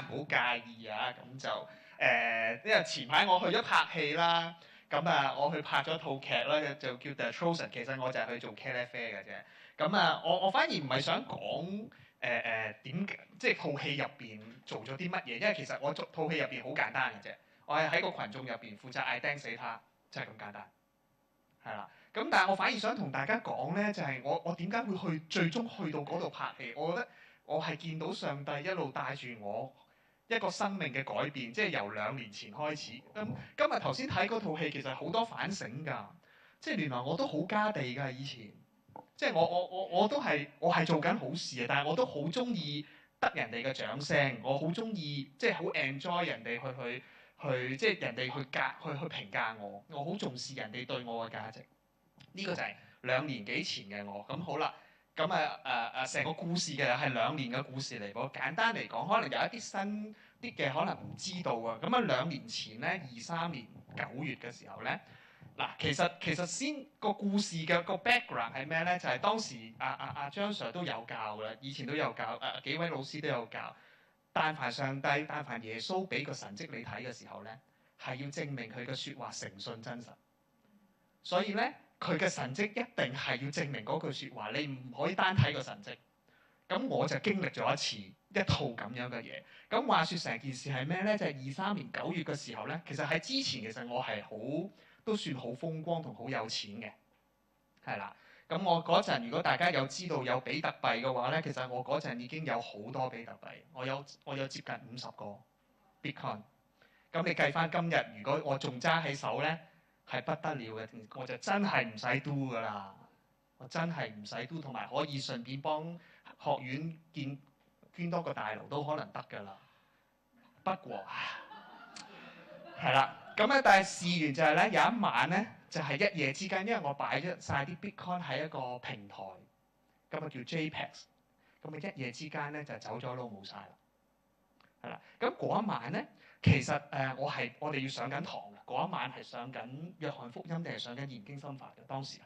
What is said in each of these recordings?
唔好介意啊。咁就因為前排我去咗拍戲啦，咁啊我去拍咗套劇啦，就叫 The Chosen。其實我就係去做茄喱啡嘅啫。咁啊，我反而唔係想講點即係套戲入邊做咗啲乜嘢，因為其實我做套戲入邊好簡單嘅啫。我係喺個群眾入邊負責嗌釘死他，就係咁簡單，係啦。咁但係我反而想同大家講咧，就係我點解會最終去到嗰度拍戲？我覺得我係見到上帝一路帶住我一個生命嘅改變，即係由2年前開始。今日頭先睇嗰套戲，其實好多反省㗎，即係原來我都好家地㗎以前，即係我都係做緊好事啊，但係我都好中意得人哋嘅掌聲，我好中意即係好 enjoy 人哋去即係人哋去評價我，我好重視人哋對我嘅價值。呢個就係2年幾前嘅我。咁好啦，咁成個故事嘅係2年嘅故事嚟喎。簡單嚟講，可能有一啲新啲嘅可能唔知道啊。咁2年前咧，23年9月嘅時候咧，嗱其實先個故事嘅個 background 係咩咧？就係當時張 Sir 都有教㗎啦，以前都有教，幾位老師都有教。但凡上帝、但凡耶穌俾個神蹟你睇嘅時候咧，係要證明佢嘅説話誠信真實。所以咧，佢嘅神蹟一定係要證明嗰句説話，你唔可以單睇個神蹟。咁我就經歷咗一套咁樣嘅嘢。咁話説成件事係咩咧？就係23年9月嘅時候咧，其實喺之前其實我係都算好風光同好有錢嘅，係啦。咁我嗰陣如果大家有知道有比特幣嘅話咧，其實我嗰陣已經有好多比特幣，我有接近50個 Bitcoin。咁你計翻今日，如果我仲揸喺手咧，係不得了嘅，我就真係唔使 do 噶啦，我真係唔使 do， 同埋可以順便幫學院捐多個大樓都可能得噶啦。不過係啦，咁咧但係試完就係咧有一晚咧就係一夜之間，因為我擺咗晒啲 Bitcoin 喺一個平台，咁啊叫 JPEX， 咁啊一夜之間咧就走咗佬冇晒啦，係啦。咁嗰一晚咧，其實我哋要上緊堂嘅，嗰一晚係上緊約翰福音定係上緊研經心法嘅，當時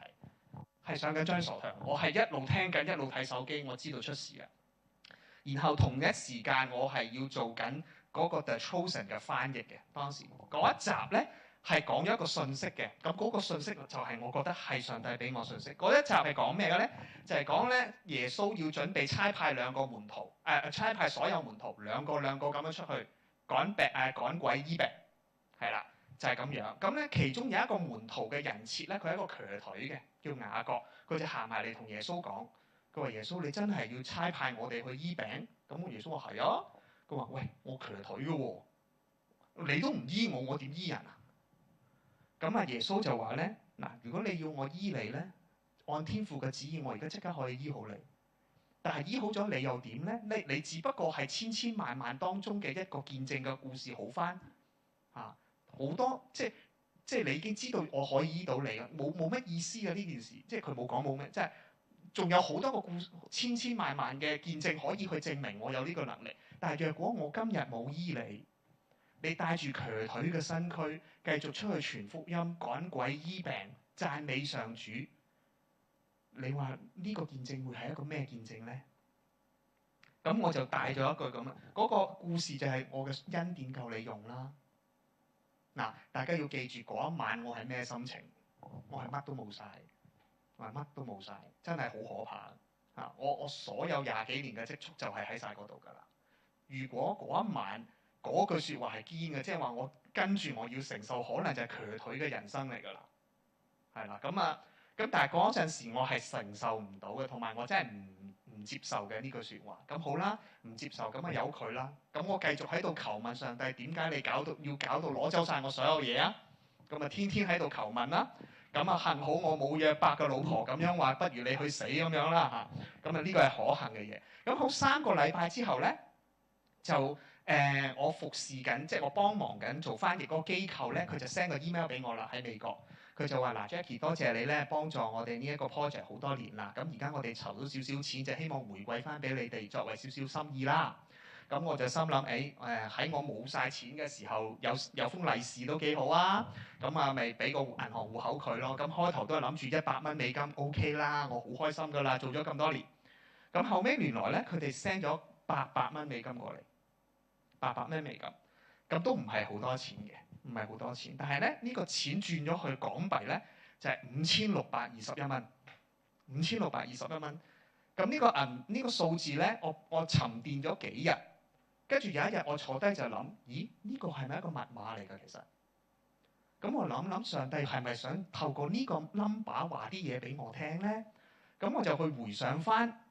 係上緊張傻強，我係一路聽緊一路睇手機，我知道出事嘅。然後同一時間我係要做緊嗰個 The Chosen 嘅翻譯嘅，當時嗰一集咧係講咗一個信息嘅，咁嗰個信息就係我覺得係上帝俾我信息。嗰一集係講咩嘅咧？就係講咧耶穌要準備差派2個門徒，差派所有門徒兩個咁樣出去趕鬼醫病，係啦，就係咁樣。咁咧其中有一個門徒嘅人設咧，佢係一個瘸腿嘅，叫雅各，佢就行埋嚟同耶穌講。佢話：耶穌，你真係要差派我哋去醫病？咁耶穌話：係啊。佢話：喂，我瘸腿嘅喎，你都唔醫我，我點醫人啊？咁耶穌就話咧：嗱，如果你要我醫你咧，按天父嘅旨意，我而家即刻可以醫好你。但係醫好咗你又點咧？你只不過係千萬當中嘅一個見證嘅故事好返啊！好多即係你已經知道我可以醫到你啊，冇乜意思嘅呢件事，即係佢冇講冇咩，即係。仲有好多個故事，千萬嘅見證可以去證明我有呢個能力。但係若果我今日冇醫你，你帶住瘸腿嘅身軀繼續出去傳福音、趕鬼醫病、讚美上主，你話呢個見證會係一個咩見證呢？咁我就帶咗一句咁啦，嗰個故事就係我嘅恩典夠你用啦。嗱，大家要記住嗰一晚我係咩心情？我係乜都冇晒。話乜都冇晒，真係好可怕嚇！我所有20幾年嘅積蓄就係喺晒嗰度㗎啦。如果嗰一晚嗰句説話係堅嘅，即係話我跟住我要承受可能就係瘸腿嘅人生嚟㗎啦，係啦。咁但係嗰陣時我係承受唔到嘅，同埋我真係唔接受嘅呢句説話。咁好啦，唔接受咁由佢啦。咁我繼續喺度求問上帝，點解你要搞到攞走晒我所有嘢啊？咁天天喺度求問啦。咁幸好我冇約伯嘅老婆咁樣話，不如你去死咁樣啦嚇。咁呢個係可行嘅嘢。咁好3個禮拜之後咧，就我服侍緊，即係我幫忙緊做翻譯嗰個機構咧，佢就 send 個 email 俾我啦，喺美國。佢就話嗱 Jackie， 多謝你咧幫助我哋呢一個 project 好多年啦。咁而家我哋籌到少少錢，就希望回饋翻俾你哋作為少少心意啦。咁我就心諗，喺我冇晒錢嘅時候，有封利是都幾好啊！咁咪俾個銀行戶口佢咯。咁開頭都係諗住100蚊美金 OK 啦，我好開心噶啦，做咗咁多年。咁後尾原來咧，佢哋 send 咗800蚊美金過嚟。800蚊美金，咁都唔係好多錢嘅，唔係好多錢。但係咧呢個錢轉咗去港幣咧就係5621蚊，5621蚊。咁呢個數字咧，我沉澱咗幾日，跟住有一日我坐低就諗，咦？呢個係咪一個密碼嚟㗎？其實，咁我諗上帝係咪想透過呢個 number 話啲嘢俾我聽咧？咁我就去回想翻，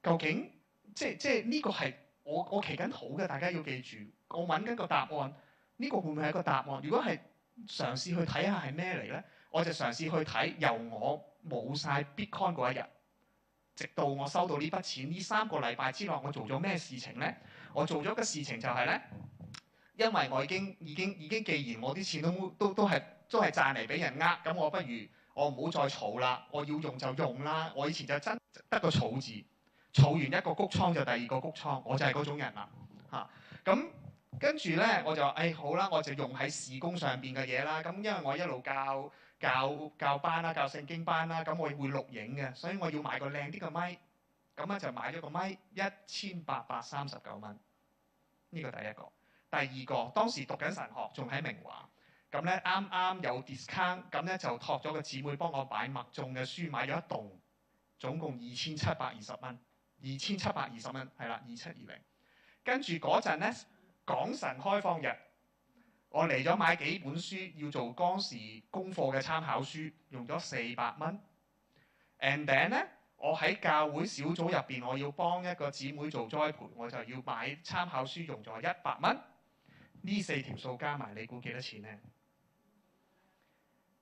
究竟即呢個係我祈緊禱嘅，大家要記住，我揾緊個答案，呢個會唔會係一個答案？如果係嘗試去睇下係咩嚟咧，我就嘗試去睇由我冇晒 Bitcoin 嗰一日，直到我收到呢筆錢，呢3個禮拜之內我做咗咩事情咧？我做咗嘅事情就係咧，因為我已經，既然我啲錢都係賺嚟俾人呃，咁我不如我唔好再儲啦，我要用就用啦。我以前就真得個儲字，儲完一個谷倉就第二個谷倉，我就係嗰種人啦嚇。咁跟住咧我就好啦，我就用喺事工上邊嘅嘢啦。咁因為我一路教班啦，教聖經班啦，咁我會錄影嘅，所以我要買個靚啲嘅咪。咁咧就買咗個咪，1839蚊。呢個第一個。第二個，當時讀緊神學，仲喺明華，咁咧啱啱有 discount，咁咧就託咗個姊妹幫我買麥眾嘅書，買咗一棟，總共2720蚊，2720蚊，係啦，2720。跟住嗰陣咧，港神開放日，我嚟咗買幾本書，要做當時功課嘅參考書，用咗400蚊。And then 咧，我喺教會小組入邊，我要幫一個姊妹做栽培，我就要買參考書，用咗100蚊。呢4條數加埋，你估幾多錢呢？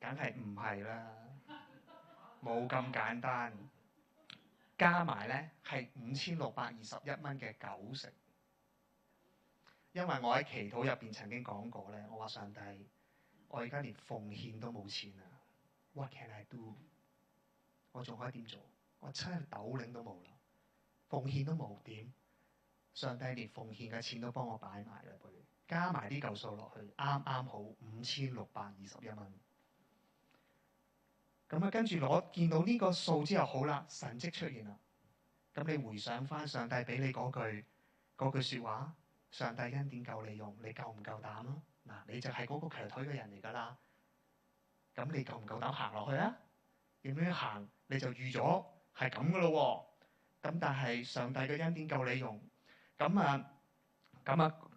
梗係唔係啦，冇咁簡單。加埋咧係5621蚊嘅90%。因為我喺祈禱入邊曾經講過咧，我話上帝，我而家連奉獻都冇錢啊 ！What can I do？ 我仲可以點做？我真係斗零都冇啦，奉獻都冇點。上帝連奉獻嘅錢都幫我擺埋啦，加埋啲嚿數落去，啱啱好5621蚊。咁啊，跟住見到呢個數之後，好啦，神蹟出現啦。咁你回想翻上帝俾你嗰句説話，上帝恩典夠你用，你夠唔夠膽啊？嗱，你就係嗰個瘸腿嘅人嚟㗎啦。咁你夠唔夠膽行落去啊？點樣行你就預咗係咁㗎咯喎。咁但係上帝嘅恩典夠你用，咁啊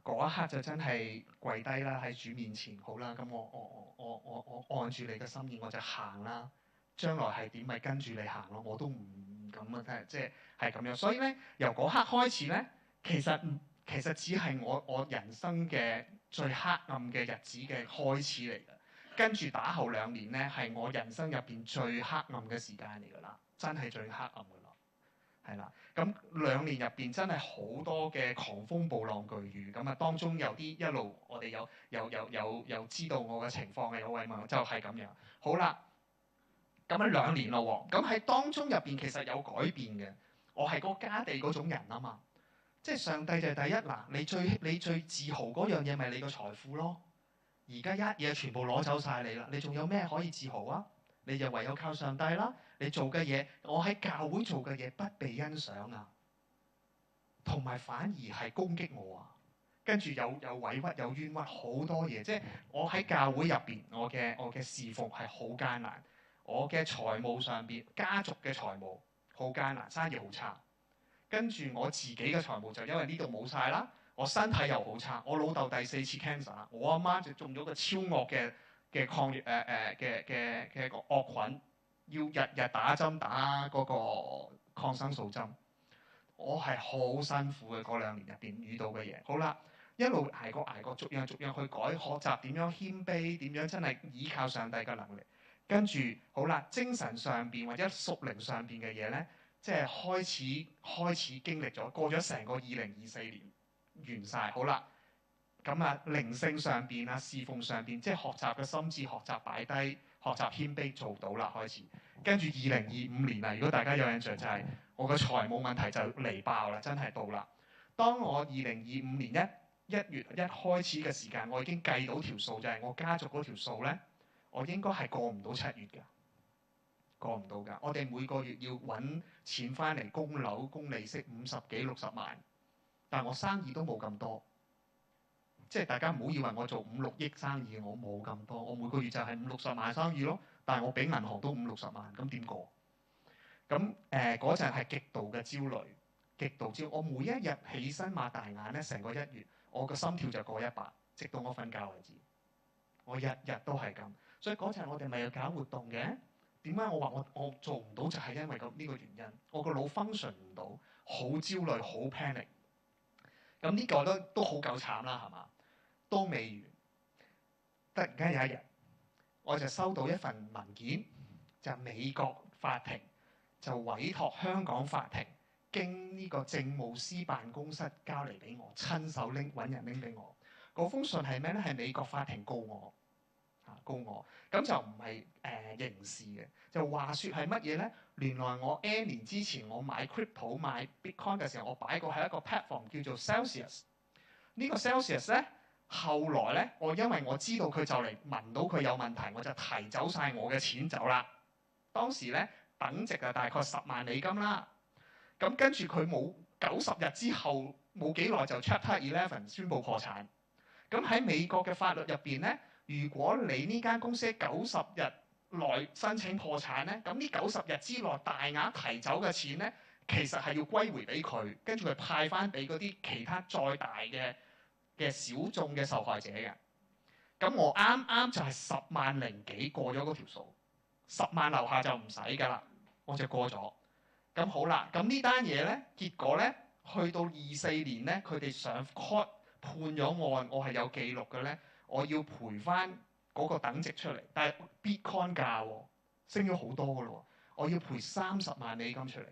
嗰一刻就真係跪低啦，喺主面前，好啦，咁我按住你嘅心意我就行啦。將來係點咪跟住你行咯，我都唔咁啊，即係咁樣。所以咧，由嗰刻開始咧，其實只係我人生嘅最黑暗嘅日子嘅開始嚟嘅。跟住打後2年咧，係我人生入邊最黑暗嘅時間嚟㗎啦，真係最黑暗㗎啦，係啦。咁2年入邊真係好多嘅狂風暴浪巨雨，咁啊當中有啲一路我哋有知道我嘅情況嘅有位問就係咁樣。好啦。咁樣2年咯喎，咁喺當中入邊其實有改變嘅。我係個家地嗰種人啊嘛，即係上帝就係第一嗱，你最自豪嗰樣嘢咪你個財富咯。而家一嘢全部攞走晒你啦，你仲有咩可以自豪啊？你就唯有靠上帝啦。你做嘅嘢，我喺教會做嘅嘢不被欣賞啊，同埋反而係攻擊我啊。跟住有委屈有冤屈好多嘢，即係我喺教會入邊，我嘅侍奉係好艱難。我嘅財務上邊，家族嘅財務好艱難，生意好差。跟住我自己嘅財務就因為呢度冇晒啦，我身體又好差。我老豆第4次 cancer，我阿媽就中咗個超惡嘅抗嘅惡菌，要日日打針打嗰個抗生素針。我係好辛苦嘅嗰2年入邊遇到嘅嘢。好啦，一路捱過，逐樣去改，學習點樣謙卑，點樣真係依靠上帝嘅能力。跟住好啦，精神上邊或者屬靈上邊嘅嘢咧，即係開始經歷咗，過咗成個2024年完晒。好啦，咁啊靈性上邊啊侍奉上邊，即係學習嘅心志，學習擺低，學習謙卑做到啦開始。跟住2025年啊，如果大家有印象就係我嘅財務問題就嚟爆啦，真係到啦。當我2025年1月1開始嘅時間，我已經計到條數，就係我家族嗰條數咧。我應該係過唔到7月㗎，過唔到㗎。我哋每個月要揾錢翻嚟供樓、供利息50幾60萬，但我生意都冇咁多，即係大家唔好以為我做5、6億生意，我冇咁多，我每個月就係50、60萬生意咯。但係我俾銀行都50、60萬，咁點過？咁嗰陣係極度嘅焦慮，極度焦慮。我每一日起身擘大眼咧，成個1月，我個心跳就過100，直到我瞓覺為止。我日日都係咁，所以嗰陣我哋咪要搞活動嘅。點解我話我做唔到就係因為呢個原因，我個腦 function 唔到，好焦慮，好 panic。咁呢個都好夠慘啦，係嘛？都未完，突然間有一日，我就收到一份文件，就係美國法庭就委託香港法庭經呢個政務司辦公室交嚟俾我，親手揾人拎俾我。嗰封信係咩咧？係美國法庭告我。告我，咁就唔係刑事嘅，就話説係乜嘢咧？原來我 N 年之前我買 crypto 買 bitcoin 嘅時候，我擺過喺一個 platform 叫做 Celsius。呢個 Celsius 咧，後來咧，我因為我知道佢就嚟聞到佢有問題，我就提走晒我嘅錢走啦。當時咧，等值啊大概10萬美金啦。咁跟住佢冇90日之後冇幾耐就 Chapter 11宣布破產。咁喺美國嘅法律入邊咧，如果你呢間公司90日內申請破產咧，咁呢90日之內大額提走嘅錢咧，其實係要歸回俾佢，跟住佢派翻俾嗰啲其他再大嘅小眾嘅受害者嘅。咁我啱啱就係10萬零幾過咗嗰條數，10萬樓下就唔使㗎啦，我就過咗。咁好啦，咁呢單嘢咧，結果咧去到24年咧，佢哋上 court 判咗案，我係有記錄嘅咧。我要賠翻嗰個等值出嚟，但係 Bitcoin 價升咗好多嘅咯，我要賠30萬美金出嚟。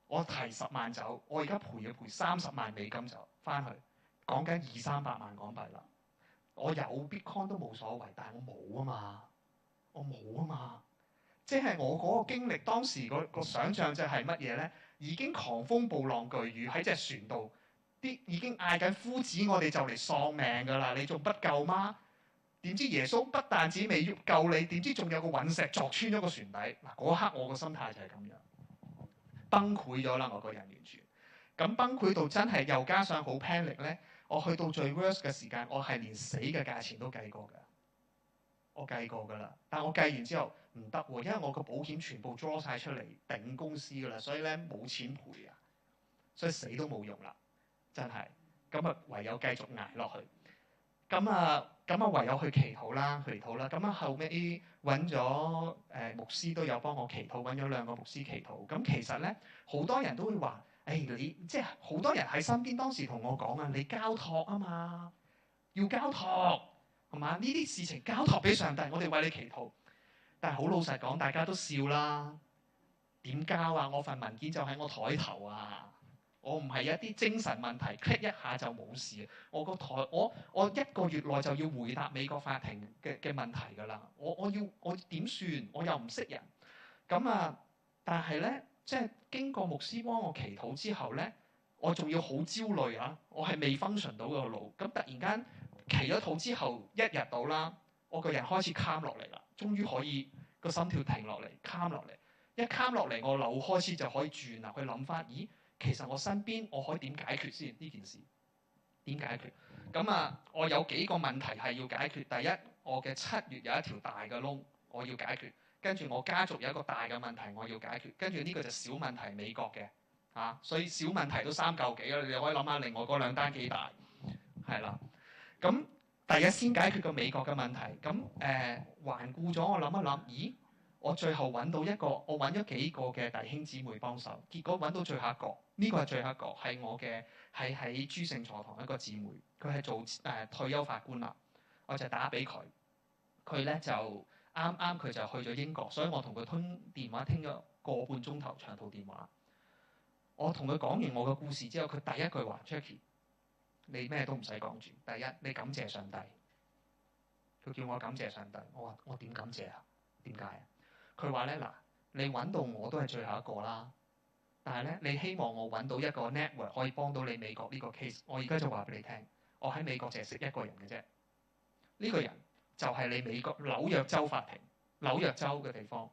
我提10萬走，我而家要賠30萬美金走翻去，講緊200-300萬港幣啦。我有 Bitcoin 都冇所謂，但係我冇啊嘛，我冇啊嘛。即係我嗰個經歷，當時個想像就係乜嘢咧？已經狂風暴浪巨雨喺隻船度。已經嗌緊夫子，我哋就嚟喪命㗎啦！你仲不救嗎？點知耶穌不但止未救你，點知仲有個隕石鑿穿咗個船底。嗱，嗰刻我個心態就係咁樣，崩潰咗啦！我個人完全咁崩潰到真係，又加上好 panic 咧。我去到最 worst 嘅時間，我係連死嘅價錢都計過㗎。我計過㗎啦，但我計完之後唔得喎，因為我個保險全部 draw 晒出嚟頂公司㗎啦，所以咧冇錢賠啊，所以死都冇用啦。真係，咁啊唯有繼續捱落去。咁啊唯有去祈禱啦。咁啊後尾揾咗牧師都有幫我祈禱，揾咗2個牧師祈禱。咁其實咧好多人都會話，你即係好多人喺身邊當時同我講啊，你交託啊嘛，要交託係嘛？呢啲事情交託俾上帝，我哋為你祈禱。但係好老實講，大家都笑啦。點交啊？我份文件就喺我枱頭啊！我唔係一啲精神問題 click 一下就冇事。我個台我1個月內就要回答美國法庭嘅問題㗎啦。我點算？我又唔識人。咁啊，但係咧，即係經過牧師幫我祈禱之後咧，我仲要好焦慮啊！我係未 function 到個腦。咁突然間祈咗禱之後1日到啦，我個人開始 calm 落嚟啦，終於可以個心跳停落嚟 calm 落嚟。一 calm 落嚟，我腦開始就可以轉啦，去諗翻，咦？其實我身邊我可以點解決先呢件事？點解決？咁啊，我有幾個問題係要解決。第一，我嘅7月有一條大嘅窿，我要解決。跟住我家族有一個大嘅問題，我要解決。跟住呢個就小問題，美國嘅所以小問題都3嚿幾啦。你可以諗下另外嗰2單幾大，係啦。咁第一先解決個美國嘅問題。咁環顧咗，我諗一諗，咦？我最後揾到我揾咗幾個嘅弟兄姊妹幫手，結果揾到最後一個，呢個係最後一個，係我嘅喺諸聖座堂一個姊妹，佢係做退休法官啦，我就打俾佢，佢咧就啱佢就去咗英國，所以我同佢通電話，傾咗個半鐘頭長途電話。我同佢講完我嘅故事之後，佢第一句話 Jackie， 你咩都唔使講住，第一你感謝上帝。佢叫我感謝上帝，我話我點感謝啊？點解啊？佢話咧嗱，你揾到我都係最後一個啦，但係咧你希望我揾到一個 network 可以幫到你美國呢個 case， 我而家就話俾你聽，我喺美國淨係識一個人嘅啫，呢個人就係你美國紐約州法庭，紐約州嘅地方。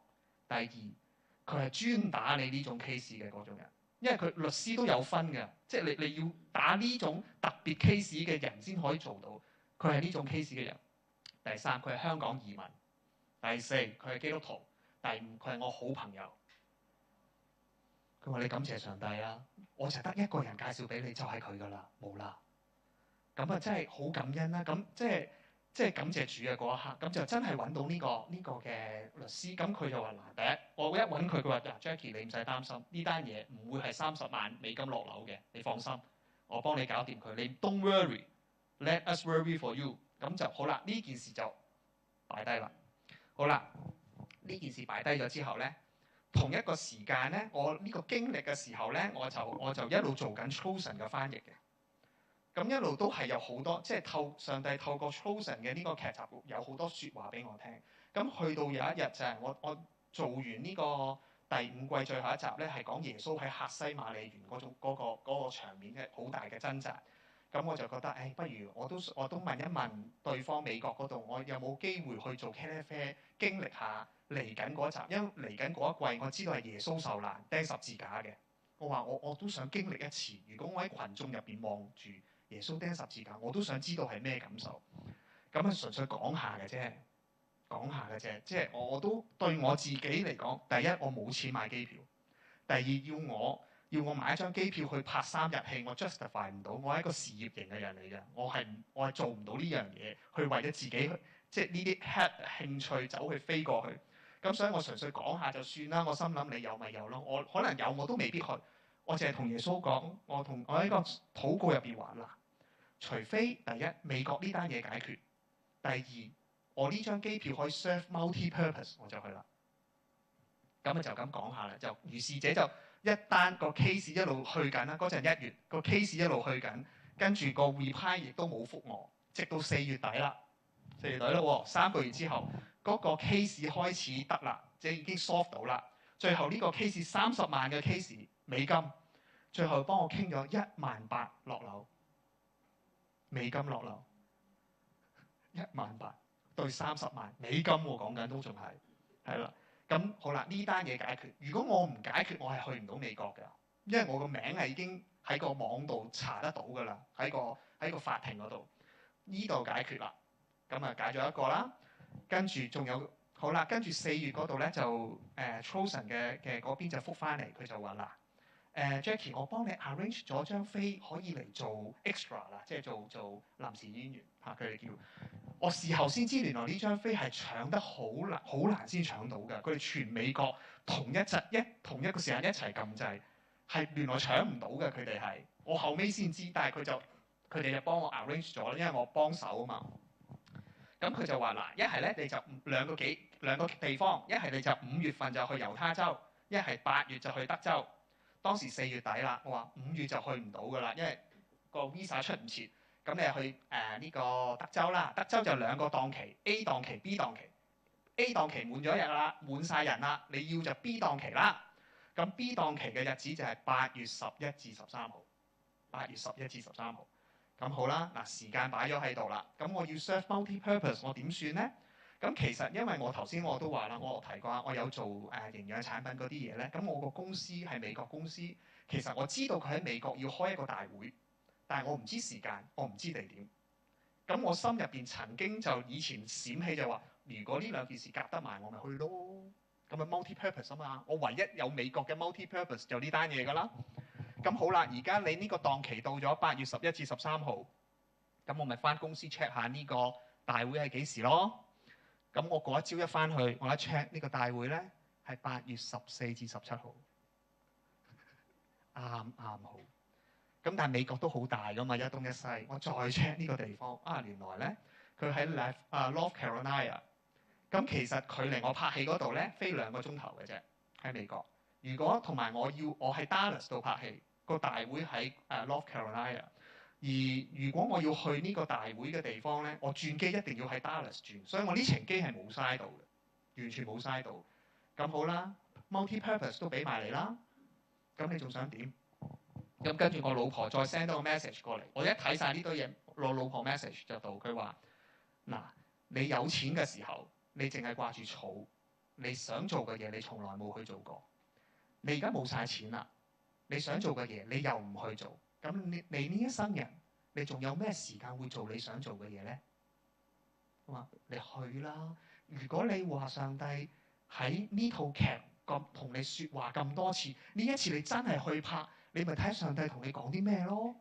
第二，佢係專打你呢種 case 嘅嗰種人，因為佢律師都有分嘅，即係你要打呢種特別 case 嘅人先可以做到。佢係呢種 case 嘅人。第三，佢係香港移民。第四，佢係基督徒。第五，佢係我好朋友。佢話：你感謝上帝啊！我就得一個人介紹俾你，就係佢噶啦，冇啦。咁啊，真係好感恩啦！咁即係感謝主嘅嗰一刻，咁就真係揾到呢個嘅律師。咁佢就話：嗱，第一，我一揾佢，佢話：Jackie，你唔使擔心，呢單嘢唔會係30萬美金落樓嘅，你放心，我幫你搞掂佢。你 don't worry，let us worry for you。咁就好啦，呢件事就擺低啦。好啦，呢件事擺低咗之後咧，同一個時間咧，我呢個經歷嘅時候咧，我就一路做緊 Chosen 嘅翻譯嘅。咁一路都係有好多，即係上帝透過 Chosen 嘅呢個劇集有好多説話俾我聽。咁去到有一日就係我做完呢個第5季最後一集咧，係講耶穌喺客西馬尼園嗰個場面嘅好大嘅掙扎。咁我就覺得，不如我都問一問對方美國嗰度，我有冇機會去做茄喱啡經歷下嚟緊嗰集，因為嚟緊嗰一季我知道係耶穌受難釘十字架嘅。我話我都想經歷一次，如果我喺群眾入邊望住耶穌釘十字架，我都想知道係咩感受。咁啊，純粹講下嘅啫，即係我都對我自己嚟講，第一我冇錢買機票，第二要我買一張機票去拍3日戲，我 justify 唔到。我係一個事業型嘅人嚟嘅，我係做唔到呢樣嘢，去為咗自己去即係呢啲興趣走去飛過去。咁所以我純粹講下就算啦。我心諗你有咪有咯，我可能有我都未必去。我淨係同耶穌講，我喺個禱告入邊話嗱，除非第一美國呢單嘢解決，第二我呢張機票可以 serve multi-purpose， 我就去啦。咁啊就咁講下啦，就如是者就一單個 case 一路去緊啦。嗰陣1月個 case 一路去緊，跟住個 reply 亦都冇覆我，直到4月底啦。4月底咯喎，3個月之後嗰個 case 開始得啦，即係已經 solve 到啦。最後呢個 case 30萬嘅 case 美金，最後幫我傾咗18000落樓美金落樓18000對30萬美金喎，講緊都仲係啦。咁好啦，呢單嘢解決。如果我唔解決，我係去唔到美國嘅，因為我個名係已經喺個網度查得到㗎啦，喺個法庭嗰度。呢度解決啦，咁啊解咗一個啦。跟住仲有好啦，跟住4月嗰度咧就Chosen 嘅嗰邊就覆翻嚟，佢就話嗱Jackie，我幫你 arrange 咗張飛可以嚟做 extra 啦，即係做臨時演員嚇，佢哋叫。我事後先知，原來呢張飛係搶得好難先搶到嘅。佢哋全美國同一個時間一齊撳掣，係原來搶唔到嘅。佢哋係我後尾先知，但係佢哋就幫我 arrange 咗，因為我幫手啊嘛。咁佢就話嗱，一係咧你就兩個地方，一係你就5月份就去猶他州，一係8月就去德州。當時4月底啦，我話5月就去唔到㗎啦，因為個 visa 出唔切。咁你去呢個德州啦，德州就2個檔期 ，A 檔期、B 檔期。A 檔期滿咗日啦，滿晒人啦，你要就 B 檔期啦。咁 B 檔期嘅日子就係8月11至13號。8月11至13號。咁好啦，嗱時間擺咗喺度啦。咁我要 serve multi-purpose， 我點算咧？咁其實因為我頭先我都話啦，我提過我有做營養產品嗰啲嘢咧。咁我個公司係美國公司，其實我知道佢喺美國要開一個大會。但係我唔知時間，我唔知地點。咁我心入邊曾經就以前閃起就話，如果呢兩件事夾得埋，我咪去咯。咁咪 multi-purpose 啊嘛。我唯一有美國嘅 multi-purpose 就呢單嘢㗎啦。咁好啦，而家你呢個檔期到咗8月11至13號，咁我咪翻公司 check 下呢個大會係幾時咯。咁我嗰一朝一翻去，我一 check 呢個大會咧係8月14至17號，啱好。咁但係美國都好大㗎嘛，一東一西。我再 check 呢個地方，原來咧佢喺North Carolina。咁其實距離我拍戲嗰度咧飛2個鐘頭嘅啫，喺美國。如果同埋我喺 Dallas 度拍戲，個大會喺North Carolina。而如果我要去呢個大會嘅地方咧，我轉機一定要喺 Dallas 轉，所以我呢程機係冇嘥到嘅，完全冇嘥到。咁好啦 ，multi-purpose 都俾埋你啦。咁你仲想點？咁跟住我老婆再 send 多個 message 過嚟，我一睇晒呢堆嘢，我老婆 message 就到佢話：嗱，你有錢嘅時候，你淨係掛住儲，你想做嘅嘢你從來冇去做過。你而家冇晒錢啦，你想做嘅嘢，你又唔去做，咁你呢一生人，你仲有咩時間會做你想做嘅嘢咧？我話你去啦！如果你話上帝喺呢套劇咁同你説話咁多次，呢一次你真係去拍，你咪睇上帝同你講啲咩咯？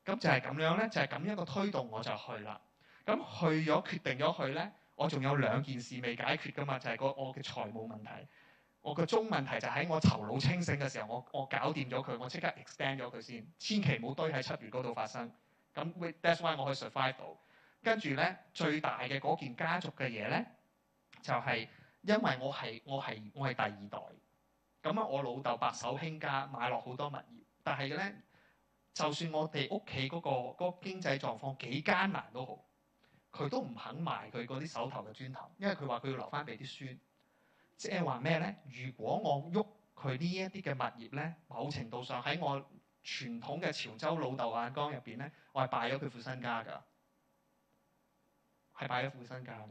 咁就係咁樣咧，就係咁一個推動我就去啦。咁去咗決定咗去咧，我仲有2件事未解決噶嘛，就係我嘅財務問題。我個中問題就喺我頭腦清醒嘅時候，我搞掂咗佢，我即刻 extend 咗佢先，千祈唔好堆喺7月嗰度發生。咁 that's why 我可以 survive 到。跟住咧，最大嘅嗰件家族嘅嘢咧，就係因為我係第2代。咁啊，我老豆白手興家買落好多物業，但係咧，就算我哋屋企嗰個經濟狀況幾艱難都好，佢都唔肯賣佢嗰啲手頭嘅磚頭，因為佢話佢要留翻俾啲孫。即係話咩咧？如果我喐佢呢一啲嘅物業咧，某程度上喺我傳統嘅潮州老豆眼光入邊咧，我係敗咗佢副身家㗎，係敗咗副身家嘅。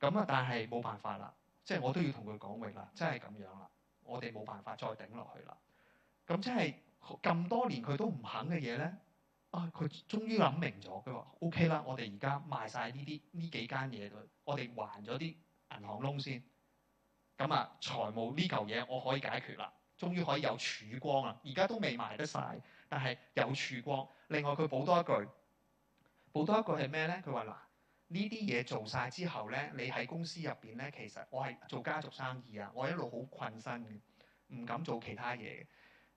咁啊，但係冇辦法啦，即係我都要同佢講明啦，真係咁樣啦，我哋冇辦法再頂落去啦。咁即係咁多年佢都唔肯嘅嘢咧，佢終於諗明咗，佢話 OK 啦，我哋而家賣晒呢幾間嘢佢，我哋還咗啲銀行窿先。咁啊，財務呢嚿嘢我可以解決啦，終於可以有曙光啦。而家都未賣得晒，但係有曙光。另外佢補多一句係咩咧？佢話嗱，呢啲嘢做晒之後咧，你喺公司入邊咧，其實我係做家族生意啊，我一路好困身嘅，唔敢做其他嘢嘅。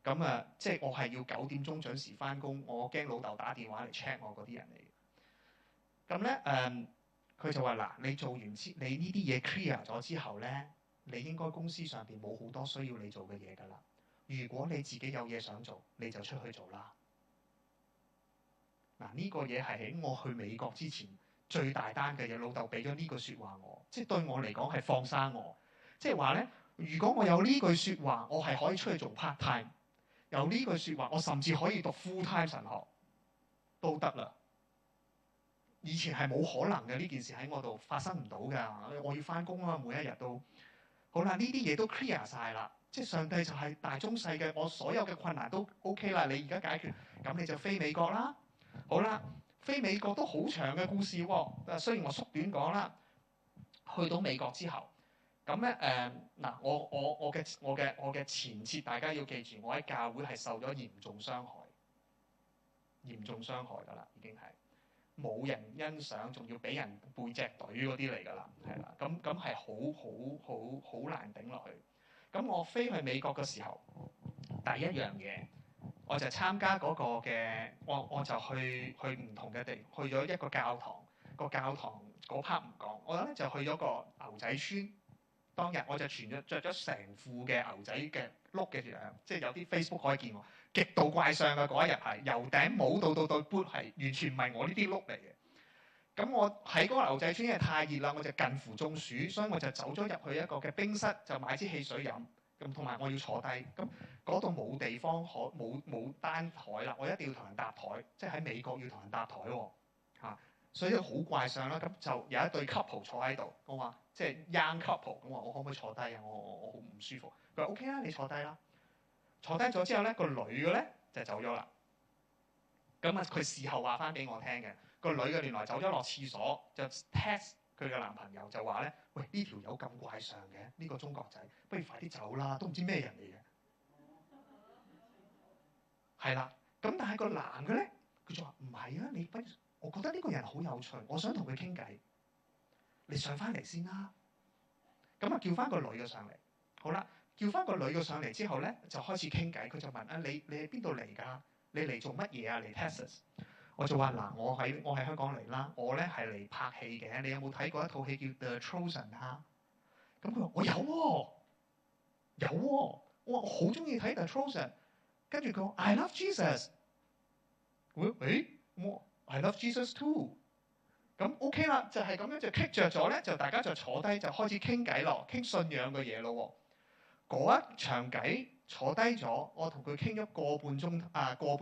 咁啊，即係我係要9點鐘準時翻工，我驚老豆打電話嚟 check 我嗰啲人嚟嘅。咁咧佢就話嗱，你做完你呢啲嘢 clear 咗之後咧，你應該公司上邊冇好多需要你做嘅嘢㗎啦。如果你自己有嘢想做，你就出去做啦。嗱，呢個嘢係喺我去美國之前最大單嘅嘢。老豆俾咗呢句説話我，即係對我嚟講係放生我。即係話咧，如果我有呢句説話，我係可以出去做 part time。有呢句説話，我甚至可以讀 full time 神學都得啦。以前係冇可能嘅，呢件事喺我度發生唔到㗎。我要翻工啊，每一日都。好啦，呢啲嘢都 clear 晒啦，即係上帝就係大中細嘅，我所有嘅困難都 OK 啦。你而家解決，咁你就飛美國啦。好啦，飛美國都好長嘅故事喎。雖然我縮短講啦，去到美國之後，咁咧嗱，我嘅前設大家要記住，我喺教會係受咗嚴重傷害㗎啦，已經係冇人欣賞，仲要俾人背脊隊嗰啲嚟㗎啦，係啦，咁係好難頂落去。咁我飛去美國嘅時候，第一樣嘢我就參加嗰個嘅，我就去唔同嘅地，去咗一個教堂。個教堂嗰 part 唔講，我咧就去咗個牛仔村。當日我就着咗成副嘅牛仔嘅碌嘅樣，即係有啲 Facebook 可以見我，極度怪相嘅嗰一日係由頂帽到對 boot 係完全唔係我呢啲碌嚟嘅。咁我喺嗰個牛仔村因為太熱啦，我就近乎中暑，所以我就走咗入去一個嘅冰室，就買支汽水飲。咁同埋我要坐低，咁嗰度冇地方冇單台啦，我一定要同人搭台，即係喺美國要同人搭台喎。所以好怪相啦。咁就有一對 couple 坐喺度，我話即係 young couple，咁話我可唔可以坐低啊？我好唔舒服。佢話 OK 啦，你坐低啦。坐低咗之後咧，個女嘅咧就走咗啦。咁啊，佢事後話翻俾我聽嘅，個女嘅原來走咗落廁所，就 text 佢嘅男朋友就話咧：喂，呢條友咁怪相嘅，呢個中國仔，不如快啲走啦，都唔知咩人嚟嘅。係啦，咁但係個男嘅咧，佢就話唔係啊，你不如。我覺得呢個人好有趣，我想同佢傾偈。你上翻嚟先啦。咁啊，叫翻個女嘅上嚟。好啦，叫翻個女嘅上嚟之後咧，就開始傾偈。佢就問啊：你係邊度嚟㗎？你嚟做乜嘢啊？嚟 Texas。我就話嗱，我喺香港嚟啦。我咧係嚟拍戲嘅。你有冇睇過一套戲叫 The Chosen 啊？咁佢話我有喎，有喎。我好中意睇 The Chosen。跟住佢話 I love Jesus。我I love Jesus too。咁 OK 啦，就係咁樣就棘着咗咧，就大家就坐低就開始傾偈咯，傾信仰嘅嘢咯。嗰一場偈坐低咗，我同佢傾咗個半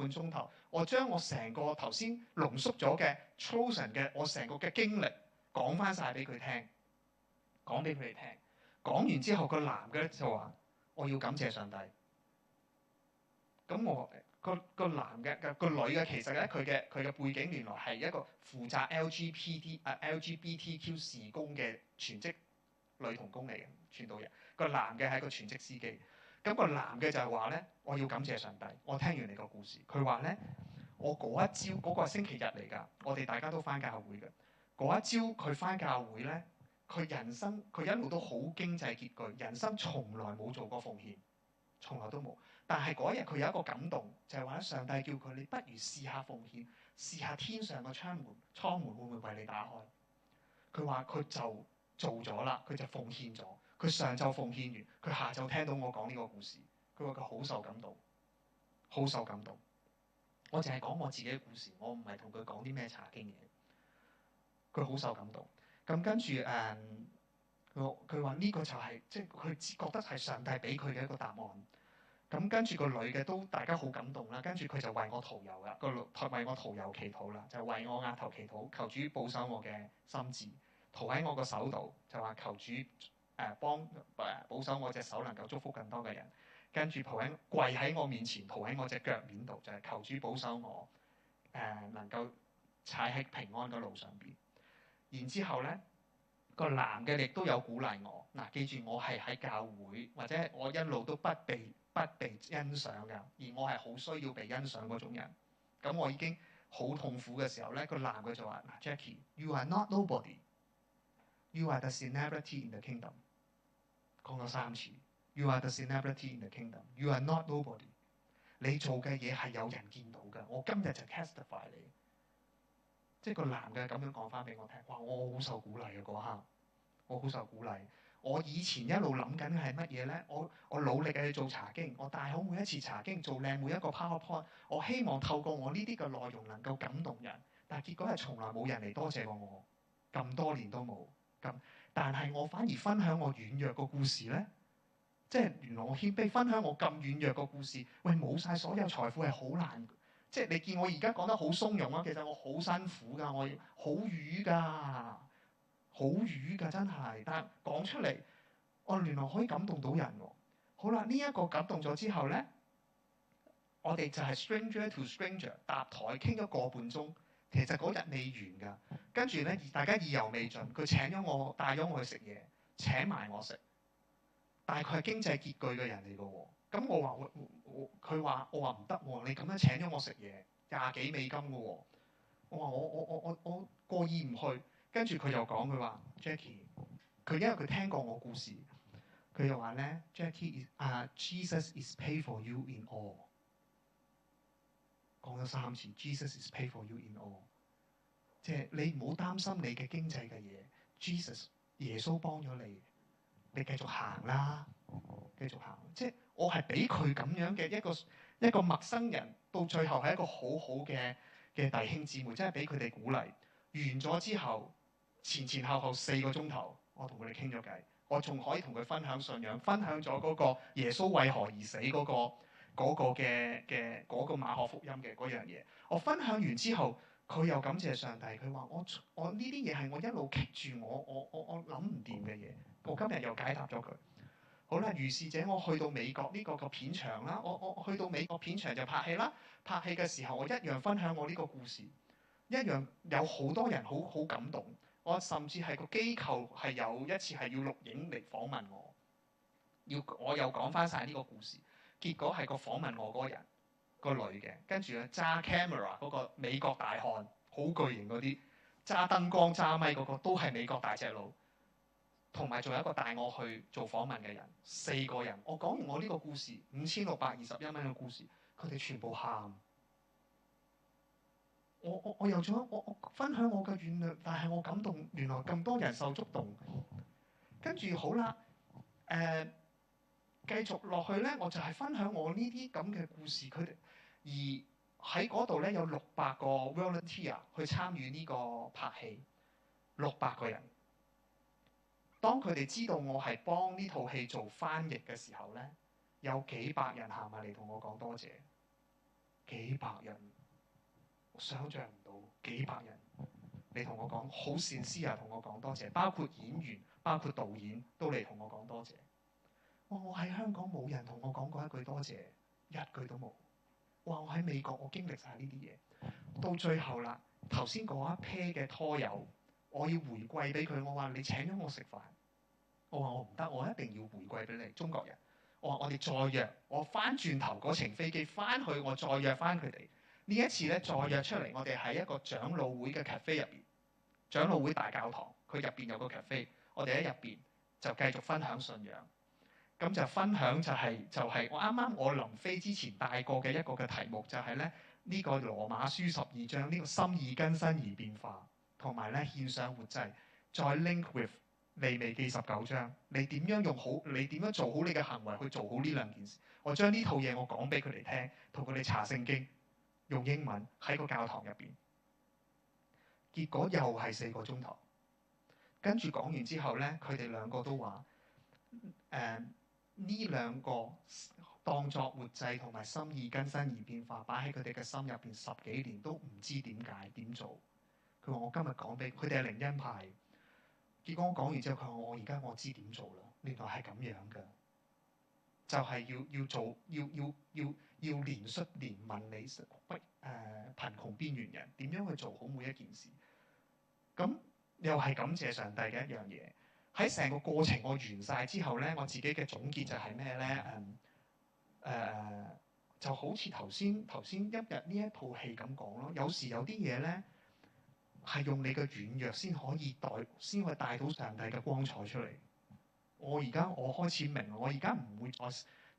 鐘頭，我將我成個頭先濃縮咗嘅 Chosen 嘅我成個嘅經歷講翻晒俾佢聽，講俾佢哋聽。講完之後，個男嘅就話：我要感謝上帝。咁我個男嘅個女嘅其實咧佢嘅背景原來係一個負責 LGBTQ 事工嘅全職女童工嚟嘅傳道人。個男嘅係一個全職司機。咁個男嘅就係話咧，我要感謝上帝。我聽完你個故事，佢話咧，我嗰一朝嗰個係星期日嚟㗎，我哋大家都返教會嘅。嗰一朝佢返教會咧，佢人生佢一路都好經濟拮據，人生從來冇做過奉獻，從來都冇。但係嗰日佢有一個感動，就係話上帝叫佢，你不如試下奉獻，試下天上個倉門會唔會為你打開？佢話佢就做咗啦，佢就奉獻咗。佢上晝奉獻完，佢下晝聽到我講呢個故事，佢話佢好受感動，好受感動。我淨係講我自己嘅故事，我唔係同佢講啲咩查經嘢。佢好受感動。咁跟住佢話呢個就係即係佢覺得係上帝俾佢嘅一個答案。咁跟住個女嘅都大家好感動啦。跟住佢就為我塗油啦，為我塗油祈禱啦，就為我額頭祈禱，求主保守我嘅心志，塗喺我個手度，就話求主保守我隻手能夠祝福更多嘅人。跟住跪喺我面前，塗喺我隻腳面度，就係求主保守我能夠踩喺平安嘅路上邊。然之後咧，個男嘅亦都有鼓勵我。嗱，記住我係喺教會，或者我一路都不被欣賞㗎，而我係好需要被欣賞嗰種人。咁我已經好痛苦嘅時候咧，個男嘅就話：嗱 ，Jackie，you are not nobody，you are the celebrity in the kingdom。講咗3次 ，you are the celebrity in the kingdom，you are not nobody。你做嘅嘢係有人見到㗎。我今日就 testify 你。即係個男嘅咁樣講翻俾我聽，哇！我好受鼓勵嘅嗰刻，我好受鼓勵。我以前一路諗緊係乜嘢咧？我努力嘅去做查經，我帶好每一次查經，做靚每一個 PowerPoint。我希望透過我呢啲嘅內容能夠感動人，但係結果係從來冇人嚟多謝過我，咁多年都冇。但係我反而分享我軟弱個故事咧，即係原來我謙卑分享我咁軟弱個故事。喂，冇晒所有財富係好難。即係你見我而家講得好鬆容啊，其實我好辛苦㗎，我好瘀㗎，好瘀㗎真係。但係講出嚟，我原來可以感動到人喎。好啦，呢一個感動咗之後咧，我哋就係 stranger to stranger 搭台傾咗個半鐘，其實嗰日未完㗎。跟住咧，大家意猶未盡，佢請咗我，帶咗我去食嘢，請埋我食。但係佢係經濟拮據嘅人嚟㗎喎。咁我話我話唔得喎，你咁樣請咗我食嘢20幾美金㗎喎。我話我過意唔去。跟住佢又講佢話 Jackie， 佢因為佢聽過我故事，佢又話咧 Jesus is pay for you in all。講咗3次 Jesus is pay for you in all， 即係你唔好擔心你嘅經濟嘅嘢 ，Jesus 耶穌幫咗你，你繼續行啦，繼續行。即係我係俾佢咁樣嘅一個陌生人，到最後係一個好好嘅弟兄姊妹，真係俾佢哋鼓勵。完咗之後，前後4個鐘頭，我同佢哋傾咗偈，我仲可以同佢分享信仰，分享咗嗰個耶穌為何而死嗰個馬可福音嘅嗰樣嘢。我分享完之後，佢又感謝上帝，佢話我呢啲嘢係我一路棘住我諗唔掂嘅嘢，我今日又解答咗佢。好啦，如是者我去到美國呢個片場啦，我去到美國片場就拍戲啦。拍戲嘅時候，我一樣分享我呢個故事，一樣有好多人好感動。我甚至係個機構係有一次係要錄影嚟訪問我，我又講翻晒呢個故事。結果係個訪問我嗰個人，個女嘅，跟住咧揸 camera 嗰個美國大漢，好巨型嗰啲，揸燈光揸咪嗰個都係美國大隻佬。同埋仲有一個帶我去做訪問嘅人，4個人。我講完我呢個故事5621蚊嘅故事，佢哋全部喊。我又想我分享我嘅軟弱，但係我感動，原來咁多人受觸動。跟住好啦，繼續落去咧，我就係分享我呢啲咁嘅故事。佢哋而喺嗰度咧有600個 volunteer 去參與呢個拍戲，600個人。當佢哋知道我係幫呢套戲做翻譯嘅時候咧，有幾百人行埋嚟同我講多謝，幾百人，我想像唔到幾百人你同我講好善思啊，同我講多謝，包括演員、包括導演都嚟同我講多謝。我喺香港冇人同我講過一句多謝，一句都冇。哇！我喺美國我經歷晒呢啲嘢，到最後啦，頭先嗰一 pair 嘅拖友，我要回饋俾佢，我話你請咗我食飯，我話我唔得，我一定要回饋俾你中國人。我話我哋再約，我翻轉頭嗰程飛機翻去，我再約翻佢哋。呢一次咧，再約出嚟，我哋喺一個長老會嘅 cafe 入邊，長老會大教堂，佢入邊有個 cafe，我哋喺入邊就繼續分享信仰。咁就分享就係我啱啱我臨飛之前帶過嘅一個嘅題目，就係咧呢個羅馬書12章呢個心意更新而變化，同埋咧獻上活祭，再 link with 利未記19章，你點樣用好？你點樣做好你嘅行為去做好呢兩件事？我將呢套嘢我講俾佢哋聽，同佢哋查聖經，用英文喺個教堂入邊。結果又係4個鐘頭，跟住講完之後咧，佢哋兩個都話呢兩個當作活祭同埋心意更新而變化，擺喺佢哋嘅心入邊10幾年都唔知點解點做。佢話我今日講俾佢哋係靈恩派，結果我講完之後，佢話我而家我知點做啦，原來係咁樣嘅，就係要做要憐恤憐憫你貧窮邊緣人，點樣去做好每一件事。咁又係感謝上帝嘅一樣嘢。喺成個過程我完晒之後咧，我自己嘅總結就係咩咧？就好似頭先一日呢一套戲咁講咯。有時有啲嘢咧係用你嘅軟弱先可以帶到上帝嘅光彩出嚟。我開始明，我而家唔會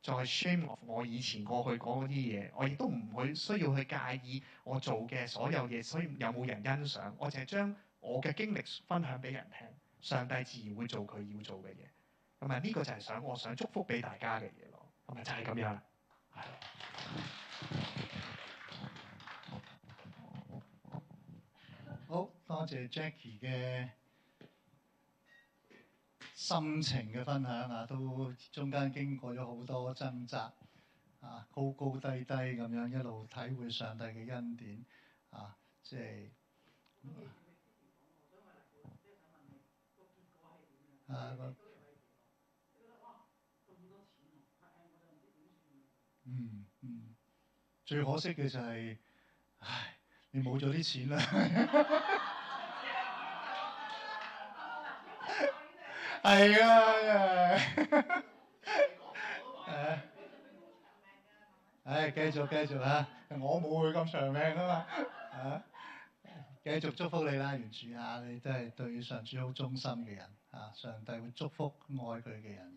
再 shame of 我以前過去講嗰啲嘢，我亦都唔會需要去介意我做嘅所有嘢，所以有冇人欣賞，我淨係將我嘅經歷分享俾人聽。上帝自然會做佢要做嘅嘢，咁啊呢個就係我想祝福俾大家嘅嘢咯，咁啊就係咁樣啦，係。好多謝 Jackie 嘅心情嘅分享啊，都中間經過咗好多掙扎啊，高高低低咁樣一路體會上帝嘅恩典啊，即係。最可惜嘅就係，唉，你冇咗啲錢啦。係啊，繼續嚇，我冇佢咁長命啊嘛，嚇。繼續祝福你啦，原主啊，你都係對上主好忠心嘅人啊，上帝會祝福愛佢嘅人。